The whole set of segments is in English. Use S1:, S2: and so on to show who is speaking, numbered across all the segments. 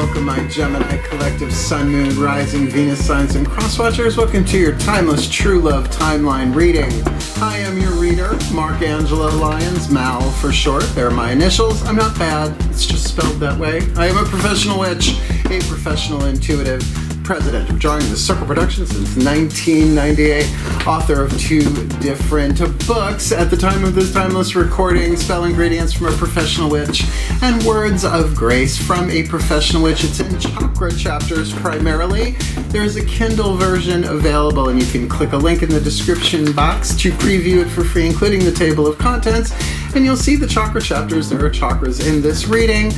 S1: welcome my Gemini collective Sun, Moon, Rising, Venus signs, and cross-watchers. Welcome to your timeless true love timeline reading. I am your reader, Angelo, Lyons, Mal for short. They're my initials. I'm not bad. It's just spelled that way. I am a professional witch, a professional intuitive, president of Drawing the Circle Productions since 1998, author of 2 different books at the time of this timeless recording, Spell Ingredients from a Professional Witch, and Words of Grace from a Professional Witch. It's in chakra chapters primarily. There's a Kindle version available, and you can click a link in the description box to preview it for free, including the table of contents, and you'll see the chakra chapters. There are chakras in this reading.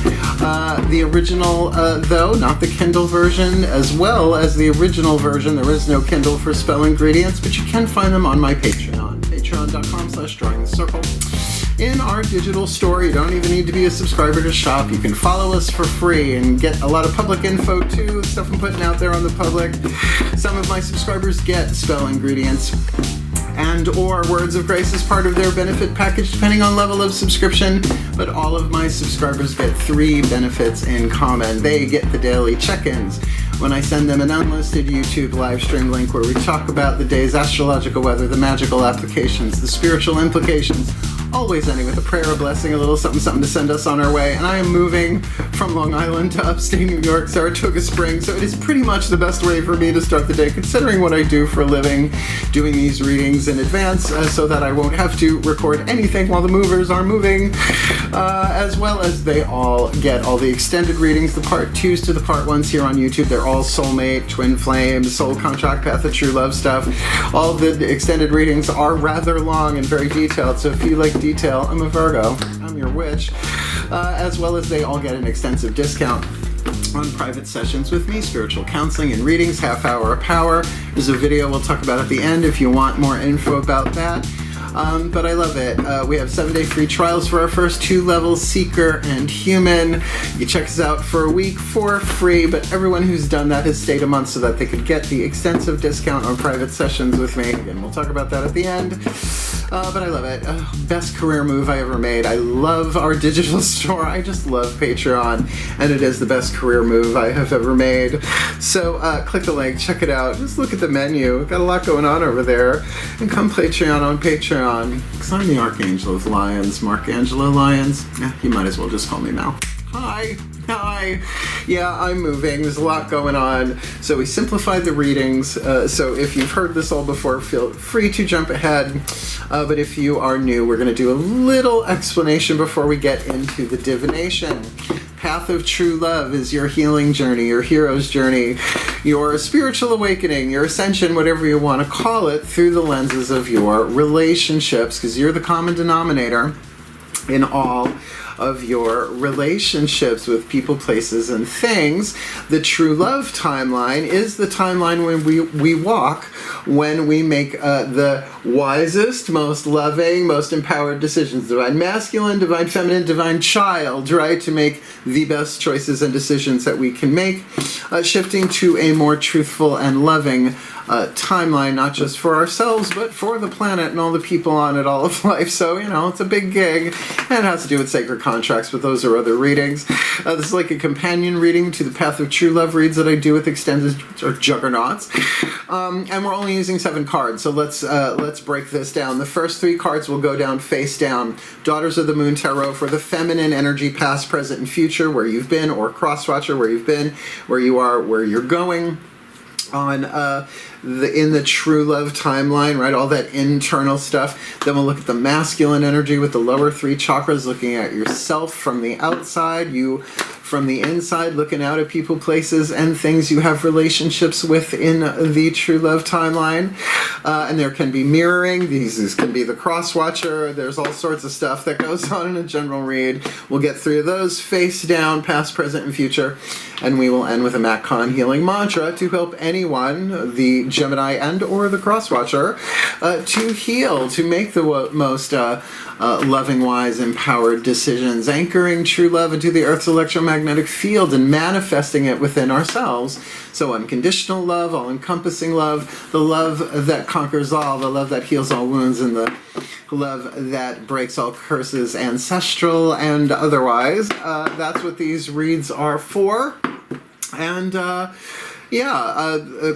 S1: The original, though, not the Kindle version, as well as the original version. There is no Kindle for Spell Ingredients, but you can find them on my Patreon, patreon.com/drawingthecircle. In our digital store, you don't even need to be a subscriber to shop. You can follow us for free and get a lot of public info too, stuff I'm putting out there on the public. Some of my subscribers get Spell Ingredients and or Words of Grace as part of their benefit package, depending on level of subscription, but all of my subscribers get 3 benefits in common. They get the daily check-ins when I send them an unlisted YouTube live stream link where we talk about the day's astrological weather, the magical applications, the spiritual implications, always ending with a prayer, a blessing, a little something to send us on our way. And I am moving from Long Island to upstate New York, Saratoga Springs, so it is pretty much the best way for me to start the day, considering what I do for a living, doing these readings in advance, so that I won't have to record anything while the movers are moving, as well as they all get all the extended readings, the part 2s to the part 1s here on YouTube. They're all soulmate, twin flame, soul contract, path of true love stuff. All the extended readings are rather long and very detailed, so if you like detail, I'm a Virgo, I'm your witch, as well as they all get an extensive discount on private sessions with me, spiritual counseling and readings, half hour of power. There's a video we'll talk about at the end if you want more info about that. But I love it. We have 7-day free trials for our first 2 levels, Seeker and Human. You check us out for a week for free, but everyone who's done that has stayed a month so that they could get the extensive discount on private sessions with me. Again, we'll talk about that at the end. But I love it. Best career move I ever made. I love our digital store. I just love Patreon, and it is the best career move I have ever made. So click the link, check it out. Just look at the menu. We've got a lot going on over there. And come Patreon on Patreon, because I'm the Archangel of Lyons, Angelo Lyons. You might as well just call me Mal. Hi. Yeah, I'm moving. There's a lot going on. So we simplified the readings. So if you've heard this all before, feel free to jump ahead. But if you are new, we're going to do a little explanation before we get into the divination. Path of true love is your healing journey, your hero's journey, your spiritual awakening, your ascension, whatever you want to call it, through the lenses of your relationships, because you're the common denominator in all of your relationships with people, places, and things. The true love timeline is the timeline when we walk, when we make the wisest, most loving, most empowered decisions. Divine masculine, divine feminine, divine child, right? To make the best choices and decisions that we can make, shifting to a more truthful and loving timeline, not just for ourselves, but for the planet and all the people on it, all of life. So, it's a big gig, and it has to do with sacred contracts, but those are other readings. This is like a companion reading to the Path of True Love reads that I do with extended or juggernauts. And we're only using 7 cards, so let's break this down. The first 3 cards will go down face down. Daughters of the Moon Tarot for the feminine energy, past, present, and future, where you've been, or Crosswatcher, where you've been, where you are, where you're going. On in the true love timeline, right? All that internal stuff. Then we'll look at the masculine energy with the lower 3 chakras, looking at yourself from the outside, you from the inside, looking out at people, places, and things you have relationships with in the true love timeline. And there can be mirroring. These can be the cross-watcher. There's all sorts of stuff that goes on in a general read. We'll get 3 of those, face down, past, present, and future. And we will end with a Matt Kahn healing mantra to help anyone, the Gemini and or the cross-watcher, to heal, to make the most loving, wise, empowered decisions, anchoring true love into the Earth's electromagnetic field and manifesting it within ourselves. So unconditional love, all-encompassing love, the love that conquers all, the love that heals all wounds, and the love that breaks all curses, ancestral and otherwise. That's what these reads are for. And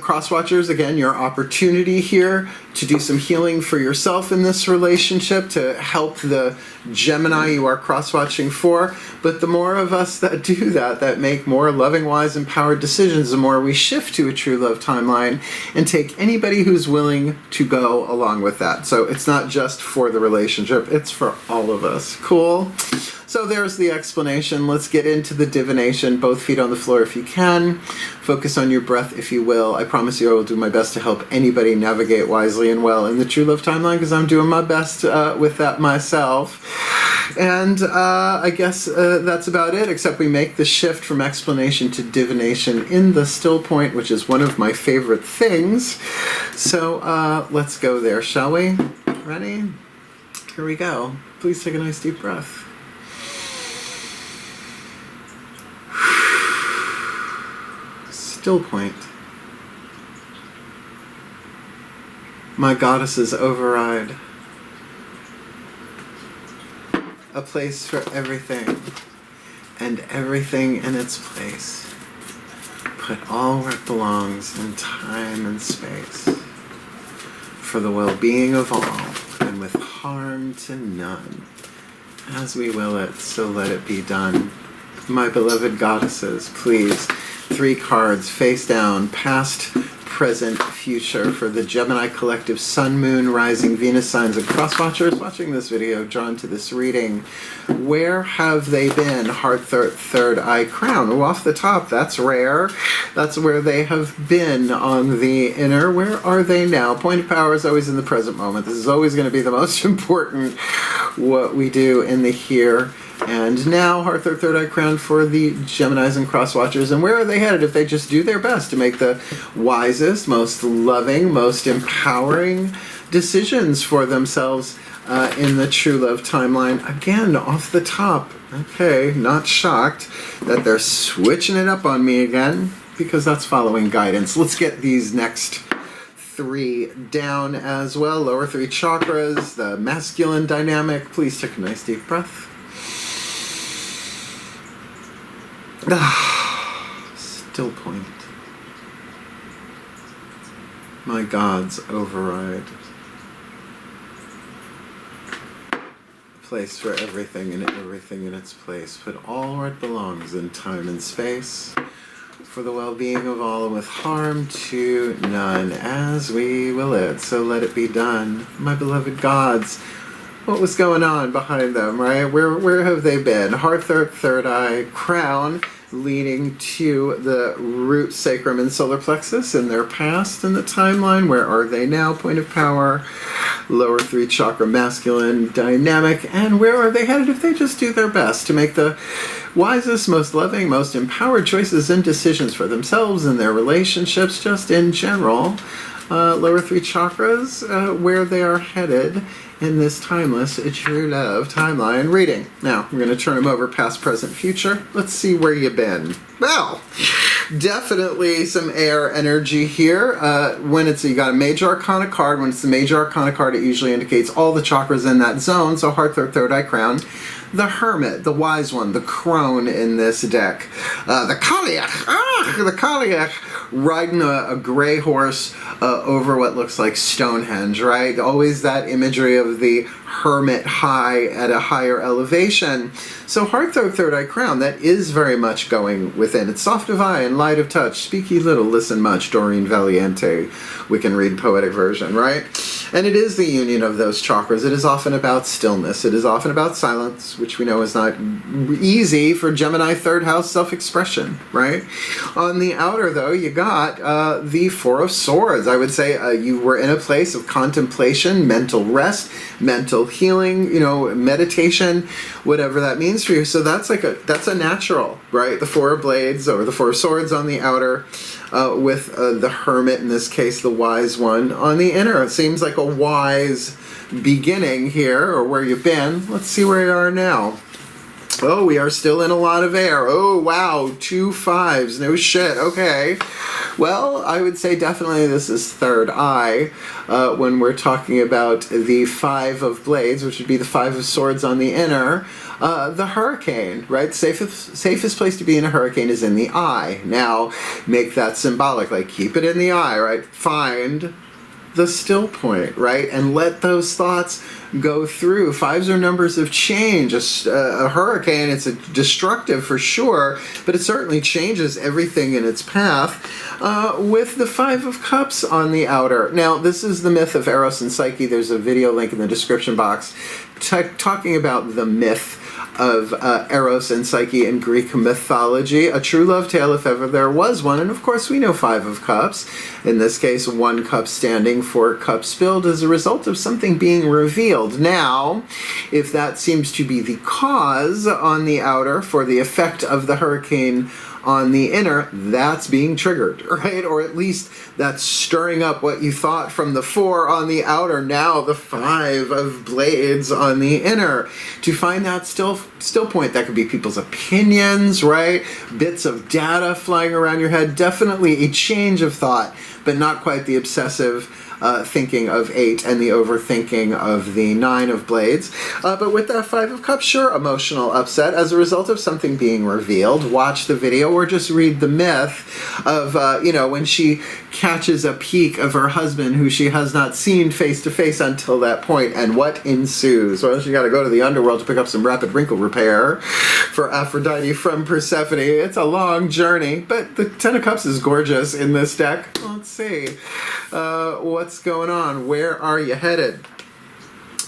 S1: cross-watchers, again, your opportunity here to do some healing for yourself in this relationship, to help the Gemini you are cross-watching for. But the more of us that do that, that make more loving, wise, empowered decisions, the more we shift to a true love timeline and take anybody who's willing to go along with that. So it's not just for the relationship, it's for all of us. Cool? So there's the explanation. Let's get into the divination. Both feet on the floor if you can. Focus on your breath if you will. I promise you I will do my best to help anybody navigate wisely and well in the true love timeline, because I'm doing my best with that myself. And I guess that's about it, except we make the shift from explanation to divination in the still point, which is one of my favorite things. So let's go there, shall we? Ready? Here we go. Please take a nice deep breath. Still point. My goddesses override. A place for everything, and everything in its place. Put all where it belongs in time and space. For the well-being of all, and with harm to none. As we will it, so let it be done. My beloved goddesses, please. 3 cards face down, past, present, future, for the Gemini collective Sun, Moon, Rising, Venus signs and cross-watchers watching this video, drawn to this reading. Where have they been? Heart, third eye, crown. Oh, off the top, that's rare. That's where they have been on the inner. Where are they now? Point of power is always in the present moment. This is always going to be the most important, what we do in the here and now. Heart, third eye, crown for the Geminis and cross-watchers. And where are they headed if they just do their best to make the wisest, most loving, most empowering decisions for themselves in the true love timeline? Again, off the top. Okay, not shocked that they're switching it up on me again, because that's following guidance. Let's get these next 3 down as well. Lower 3 chakras, the masculine dynamic. Please take a nice deep breath. Still point. My gods override. Place for everything and everything in its place. Put all where it belongs in time and space. For the well-being of all and with harm to none. As we will it, so let it be done. My beloved gods. What was going on behind them, right? Where have they been? Heart, third eye, crown, leading to the root, sacrum, and solar plexus in their past in the timeline. Where are they now? Point of power, lower 3 chakra, masculine dynamic. And where are they headed if they just do their best to make the wisest, most loving, most empowered choices and decisions for themselves and their relationships, just in general? Lower 3 chakras, where they are headed in this timeless true love timeline reading. Now, I'm going to turn them over past, present, future. Let's see where you've been. Well, definitely some air energy here. When you got a major arcana card, when it's the major arcana card, it usually indicates all the chakras in that zone. So heart, third eye, crown. The hermit, the wise one, the crone in this deck. The Kaliach, riding a gray horse over what looks like Stonehenge, right? Always that imagery of the hermit high at a higher elevation. So heart, third eye, crown, that is very much going within. It's soft of eye and light of touch. Speak ye little, listen much. Doreen Valiente, we can read poetic version, right? And it is the union of those chakras. It is often about stillness. It is often about silence, which we know is not easy for Gemini third house self-expression, right? On the outer, though, you got the Four of Swords. I would say you were in a place of contemplation, mental rest, mental healing, meditation, whatever that means for you. So that's a natural, right? The Four of Blades or the Four of Swords on the outer, with the hermit, in this case, the wise one, on the inner. It seems like a wise beginning here, or where you've been. Let's see where you are now. Oh, we are still in a lot of air. Oh, wow, 2 5s. No shit. Okay. Well, I would say definitely this is third eye when we're talking about the five of blades, which would be the five of swords on the inner. The hurricane, right? Safest place to be in a hurricane is in the eye. Now, make that symbolic, like keep it in the eye, right? Find the still point, right? And let those thoughts go through. Fives are numbers of change. A hurricane, it's destructive for sure, but it certainly changes everything in its path. With the Five of Cups on the outer. Now, this is the myth of Eros and Psyche. There's a video link in the description box talking about the myth of Eros and Psyche in Greek mythology, a true love tale if ever there was one. And of course we know Five of Cups, in this case 1 cup standing, 4 cups spilled, as a result of something being revealed. Now, if that seems to be the cause on the outer for the effect of the hurricane on the inner, that's being triggered, right? Or at least that's stirring up what you thought from the 4 on the outer, now the 5 of blades on the inner. To find that still point, that could be people's opinions, right? Bits of data flying around your head, definitely a change of thought, but not quite the obsessive thinking of 8 and the overthinking of the 9 of blades. But with that 5 of cups, sure, emotional upset as a result of something being revealed. Watch the video or just read the myth of, when she catches a peek of her husband who she has not seen face to face until that point, and what ensues. Well, she got to go to the underworld to pick up some rapid wrinkle repair for Aphrodite from Persephone. It's a long journey, but the 10 of cups is gorgeous in this deck. Let's see. What's going on? Where are you headed?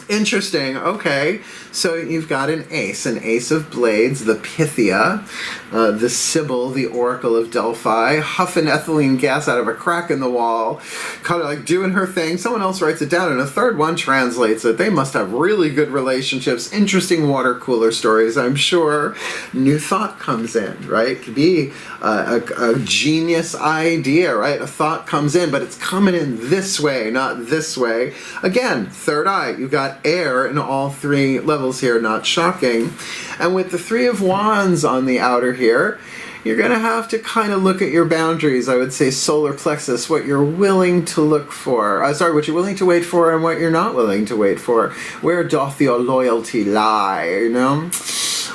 S1: Interesting. Okay, so you've got an ace of blades, the Pythia, the Sibyl, the Oracle of Delphi, huffing ethylene gas out of a crack in the wall, kind of like doing her thing. Someone else writes it down, and a third one translates it. They must have really good relationships, interesting water cooler stories, I'm sure. New thought comes in, right? Could be a genius idea, right? A thought comes in, but it's coming in this way, not this way. Again, third eye, you've got air in all 3 levels here, not shocking. And with the 3 of wands on the outer here, you're going to have to kind of look at your boundaries. I would say solar plexus, what you're willing to look for. What you're willing to wait for and what you're not willing to wait for. Where doth your loyalty lie,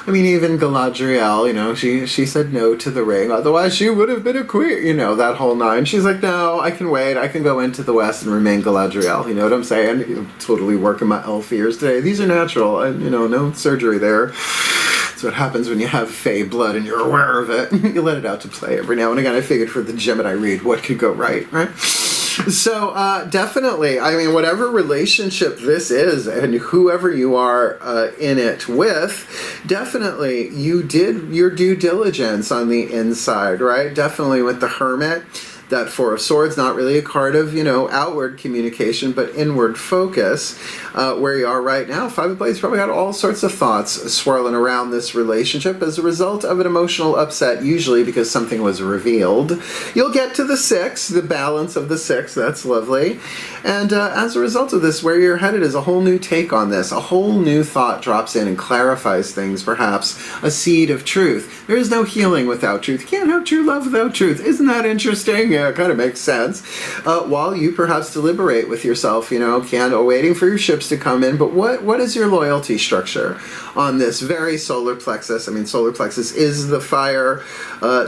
S1: I mean, even Galadriel, she said no to the ring. Otherwise, she would have been a queen, that whole 9. She's like, no, I can wait. I can go into the West and remain Galadriel. You know what I'm saying? Totally working my elf ears today. These are natural, and, no surgery there. That's what happens when you have Fey blood and you're aware of it. You let it out to play every now and again. I figured for the Gemini read, what could go right? So definitely, I mean, whatever relationship this is and whoever you are in it with, definitely you did your due diligence on the inside, right? Definitely with the Hermit. That 4 of Swords, not really a card of, outward communication, but inward focus. Where you are right now, 5 of Blades probably got all sorts of thoughts swirling around this relationship as a result of an emotional upset, usually because something was revealed. You'll get to the 6, the balance of the 6, that's lovely. And as a result of this, where you're headed is a whole new take on this. A whole new thought drops in and clarifies things, perhaps. A seed of truth. There is no healing without truth. You can't have true love without truth. Isn't that interesting? Yeah, it kind of makes sense. While you perhaps deliberate with yourself, waiting for your ships to come in, but what is your loyalty structure on this very solar plexus? I mean, solar plexus is the fire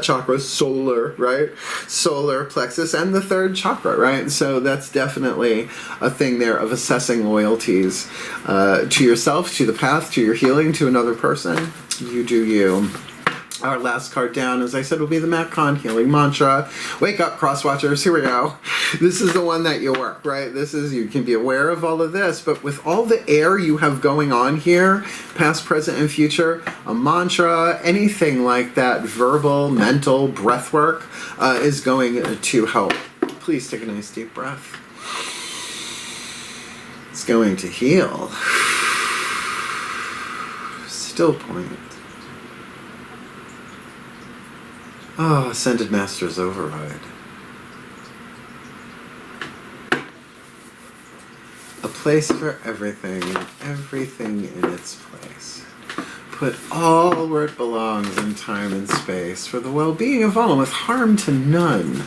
S1: chakra, solar, right? Solar plexus and the 3rd chakra, right? So that's definitely a thing there of assessing loyalties to yourself, to the path, to your healing, to another person. You do you. Our last card down, as I said, will be the Macron Healing Mantra. Wake up, cross-watchers. Here we go. This is the one that you work, right? You can be aware of all of this, but with all the air you have going on here, past, present, and future, a mantra, anything like that, verbal, mental, breath work, is going to help. Please take a nice deep breath. It's going to heal. Still point. Oh, Ascended Master's Override. A place for everything in its place. Put all where it belongs in time and space for the well-being of all, with harm to none.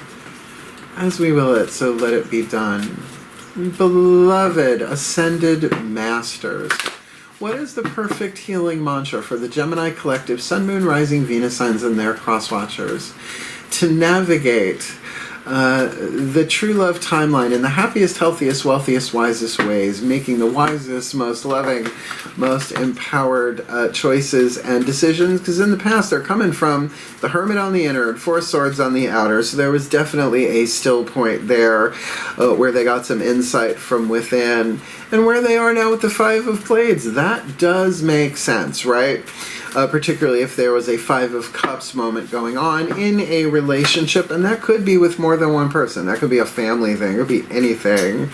S1: As we will it, so let it be done. Beloved Ascended Masters, what is the perfect healing mantra for the Gemini collective, Sun, Moon, Rising, Venus signs, and their cross-watchers to navigate the true love timeline in the happiest, healthiest, wealthiest, wisest ways, making the wisest, most loving, most empowered choices and decisions? Because in the past, they're coming from the Hermit on the inner and Four Swords on the outer, so there was definitely a still point there where they got some insight from within. And where they are now with the Five of Blades, that does make sense, right? Particularly if there was a Five of Cups moment going on in a relationship, and that could be with more than one person. That could be a family thing, it could be anything.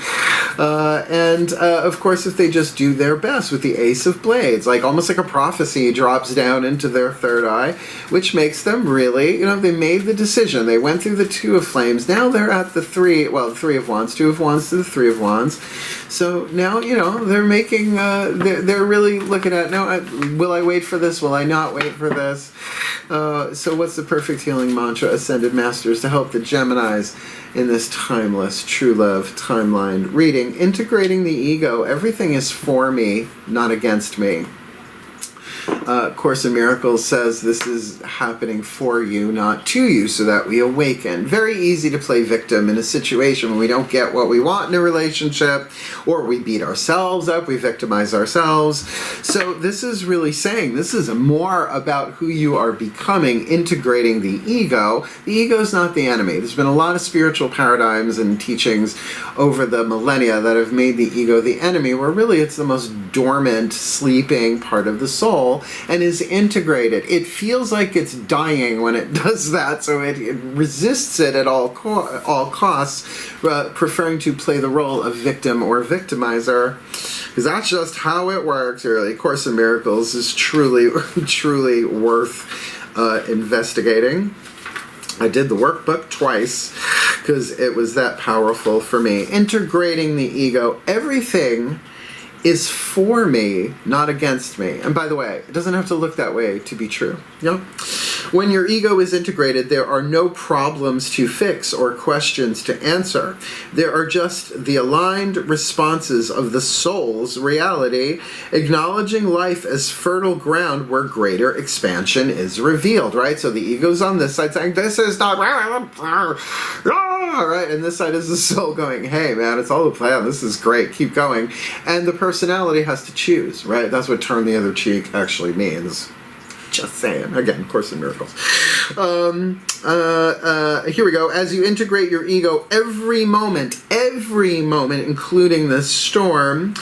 S1: Of course, if they just do their best with the Ace of Blades, like almost like a prophecy drops down into their third eye, which makes them really, they made the decision. They went through the Two of Flames. Now they're at the Three of Wands, Two of Wands to the Three of Wands. So now, they're making, they're really looking at, now, will I wait for this? Will I not wait for this? So what's the perfect healing mantra, Ascended Masters, to help the Geminis in this timeless true love timeline reading? Integrating the ego. Everything is for me, not against me. Course in Miracles says this is happening for you, not to you, so that we awaken. Very easy to play victim in a situation when we don't get what we want in a relationship, or we beat ourselves up, we victimize ourselves. So this is really saying this is more about who you are becoming, integrating the ego. The ego is not the enemy. There's been a lot of spiritual paradigms and teachings over the millennia that have made the ego the enemy, where really it's the most dormant, sleeping part of the soul, and is integrated. It feels like it's dying when it does that, so it resists it at all costs, preferring to play the role of victim or victimizer, because that's just how it works, really. Course in Miracles is truly, truly worth investigating. I did the workbook twice because it was that powerful for me. Integrating the ego. Everything is for me, not against me. And by the way, it doesn't have to look that way to be true. When your ego is integrated, there are no problems to fix or questions to answer. There are just the aligned responses of the soul's reality, acknowledging life as fertile ground where greater expansion is revealed, right? So the ego's on this side saying, this is not right, and this side is the soul going, hey man, it's all a plan, this is great, keep going. And the personality has to choose, right? That's what turn the other cheek actually means. Just saying. Again, Course in Miracles. Here we go. As you integrate your ego, every moment, including this storm,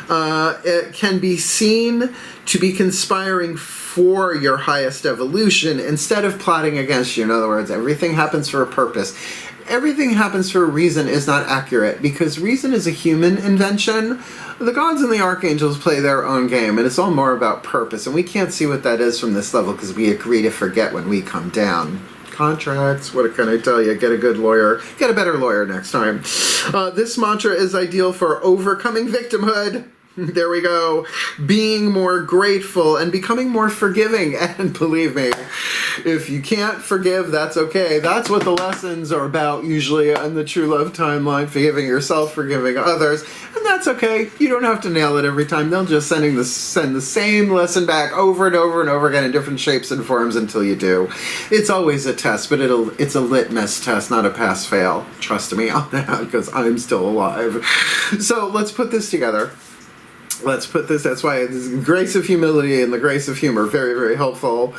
S1: it can be seen to be conspiring for your highest evolution instead of plotting against you. In other words, everything happens for a purpose. Everything happens for a reason is not accurate, because reason is a human invention. The gods and the archangels play their own game, and it's all more about purpose, and we can't see what that is from this level because we agree to forget when we come down. Contracts, what can I tell you? Get a good lawyer. Get a better lawyer next time. This mantra is ideal for overcoming victimhood. There we go. Being more grateful and becoming more forgiving. And believe me, if you can't forgive, that's okay. That's what the lessons are about usually on the True Love Timeline. Forgiving yourself, forgiving others. And that's okay. You don't have to nail it every time. They'll just send the same lesson back over and over and over again in different shapes and forms until you do. It's always a test, but it's a litmus test, not a pass-fail. Trust me on that, because I'm still alive. So let's put this together. That's why the grace of humility and the grace of humor, very, very helpful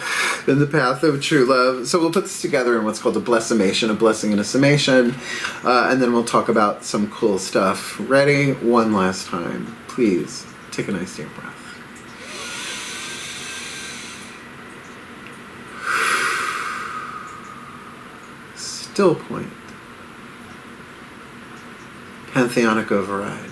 S1: in the path of true love. So we'll put this together in what's called a blessimation, a blessing and a summation, and then we'll talk about some cool stuff. Ready? One last time. Please, take a nice deep breath. Still point. Pantheonic override.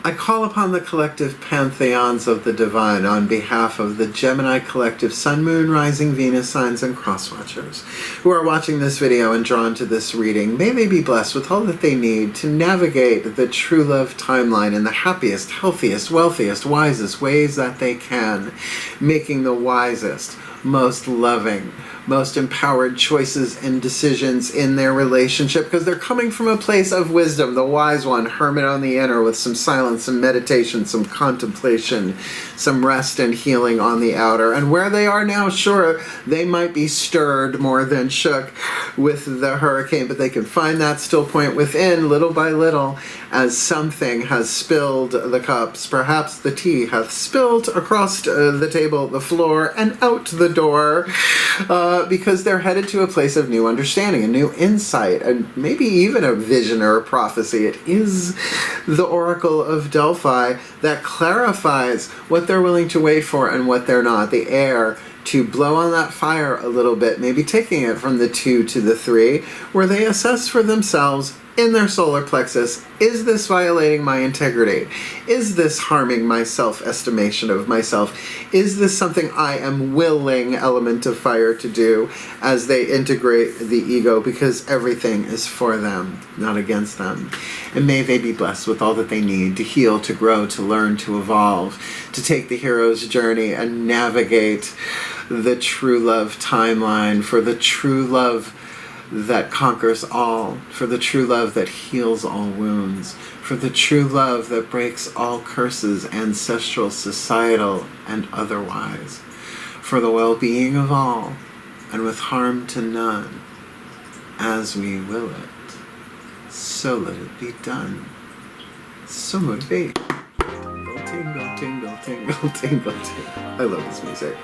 S1: I call upon the collective pantheons of the divine on behalf of the Gemini collective Sun, Moon, Rising, Venus signs, and cross-watchers who are watching this video and drawn to this reading. May they be blessed with all that they need to navigate the true love timeline in the happiest, healthiest, wealthiest, wisest ways that they can, making the wisest, most loving, most empowered choices and decisions in their relationship, because they're coming from a place of wisdom, the wise one, hermit on the inner, with some silence, some meditation, some contemplation, some rest and healing on the outer. And where they are now, sure, they might be stirred more than shook with the hurricane, but they can find that still point within, little by little, as something has spilled the cups. Perhaps the tea hath spilled across the table, the floor, and out the door, because they're headed to a place of new understanding, a new insight, and maybe even a vision or a prophecy. It is the Oracle of Delphi that clarifies what they're willing to wait for and what they're not. The air to blow on that fire a little bit, maybe taking it from the 2 to the 3, where they assess for themselves in their solar plexus, is this violating my integrity? Is this harming my self-estimation of myself? Is this something I am willing, element of fire, to do, as they integrate the ego, because everything is for them, not against them. And may they be blessed with all that they need to heal, to grow, to learn, to evolve, to take the hero's journey and navigate the true love timeline, for the true love that conquers all, for the true love that heals all wounds, for the true love that breaks all curses, ancestral, societal, and otherwise, for the well-being of all, and with harm to none, as we will it. So let it be done. So would it be. Tingle, tingle, tingle, tingle, tingle. I love this music.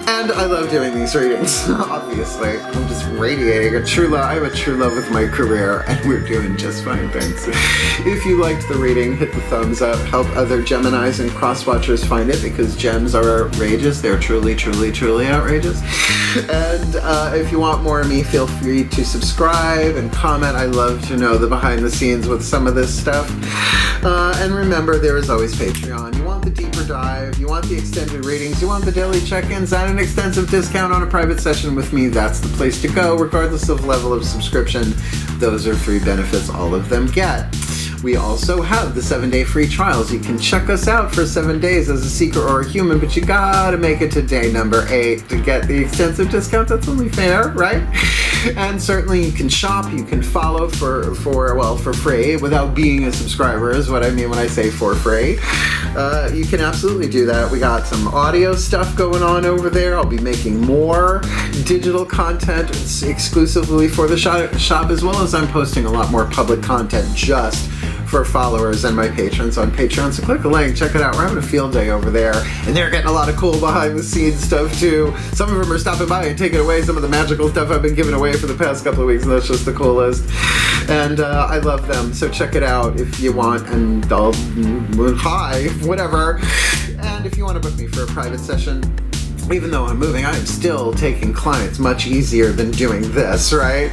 S1: And I love doing these readings, obviously. I'm just radiating a true love. I have a true love with my career, and we're doing just fine, thanks. If you liked the reading, hit the thumbs up. Help other Geminis and cross-watchers find it, because gems are outrageous. They're truly, truly, truly outrageous. And if you want more of me, feel free to subscribe and comment. I love to know the behind the scenes with some of this stuff. And remember, there is always Patreon. You want the deeper dive, you want the extended readings, you want the daily check-ins, and an extensive discount on a private session with me, that's the place to go, regardless of level of subscription. Those are free benefits all of them get. We also have the 7-day free trials. You can check us out for 7 days as a seeker or a human, but you gotta make it to day number 8 to get the extensive discount. That's only fair, right? And certainly you can shop, you can follow for free, without being a subscriber, is what I mean when I say for free. You can absolutely do that. We got some audio stuff going on over there. I'll be making more digital content exclusively for the shop, as well as I'm posting a lot more public content just for followers and my patrons on Patreon. So click a link, check it out. We're having a field day over there, and they're getting a lot of cool behind the scenes stuff too. Some of them are stopping by and taking away some of the magical stuff I've been giving away for the past couple of weeks, and that's just the coolest. And I love them, so check it out if you want, and I'll hi, whatever. And if you want to book me for a private session, even though I'm moving, I'm still taking clients much easier than doing this, right?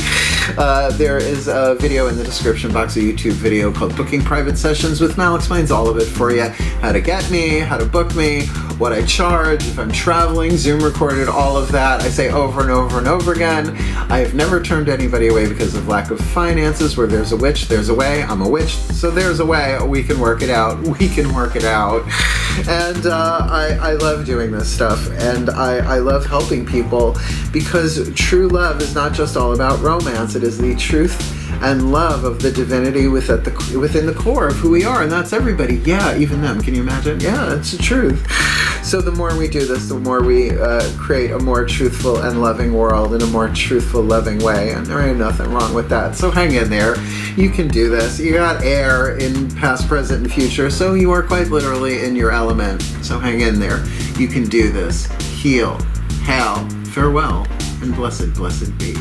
S1: There is a video in the description box, a YouTube video called Booking Private Sessions with Mal. Explains all of it for you. How to get me, how to book me, what I charge, if I'm traveling, Zoom recorded, all of that. I say over and over and over again, I have never turned anybody away because of lack of finances. Where there's a witch, there's a way. I'm a witch, so there's a way. We can work it out. We can work it out. And I love doing this stuff, and I love helping people, because true love is not just all about romance. It is the truth and love of the divinity within the core of who we are, and that's everybody. Yeah, even them. Can you imagine? Yeah, it's the truth. So the more we do this, the more we create a more truthful and loving world in a more truthful, loving way, and there ain't nothing wrong with that. So hang in there. You can do this. You got air in past, present, and future, so you are quite literally in your element. So hang in there. You can do this. Heal, hail, farewell, and blessed, blessed be.